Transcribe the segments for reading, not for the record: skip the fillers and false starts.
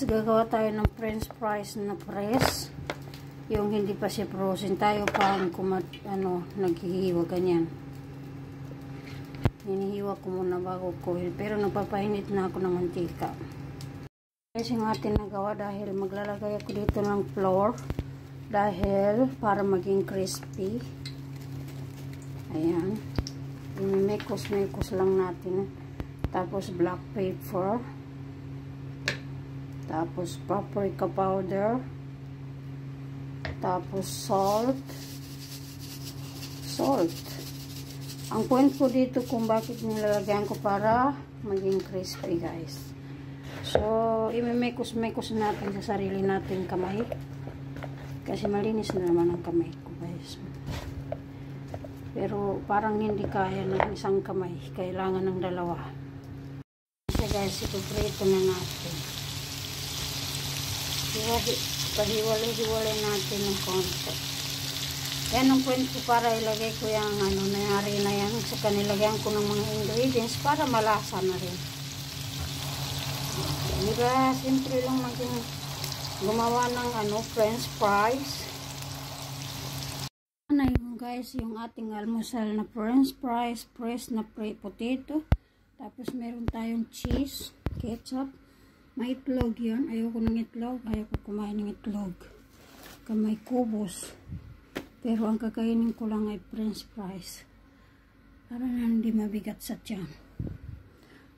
Gagawa tayo ng french fries na press. Yung hindi pa siya frozen. Tayo pa naghihiwa ganyan. Hinihiwa ko muna bago ko. Pero nagpapainit na ako ng mantika. Guys, yung atin nagawa dahil maglalagay ako dito ng flour. Dahil para maging crispy. Ayan. Mekos-mekos lang natin. Tapos black pepper. Tapos paprika powder. Tapos salt. Ang point ko dito kung bakit nilalagyan ko para maging crispy, guys. So, imemekos-mekos natin sa sarili natin kamay. Kasi malinis na naman ang kamay ko, guys. Pero parang hindi kaya ng isang kamay. Kailangan ng dalawa. Kasi guys, ito na natin. Pahiwalay-hiwalay natin ng konti. Yan ang point ko para ilagay ko yung nangyari na yan. Saka nilagyan ko ng mga ingredients para malasa na rin. Diba, simple lang maging gumawa ng french fries. Ano yun guys, yung ating almusal na french fries, press na potato. Tapos meron tayong cheese, ketchup. May itlog yun. Ayoko ng itlog. Ayoko kumain ng itlog. Kamay kubos. Pero ang kakainin ko lang ay french fries. Para na hindi mabigat sa tiyan.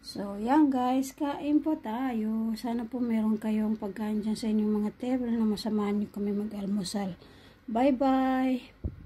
So, yan guys. Kain po tayo. Sana po meron kayong pagkain dyan sa inyong mga table na masamahan nyo kami mag-almusal. Bye-bye!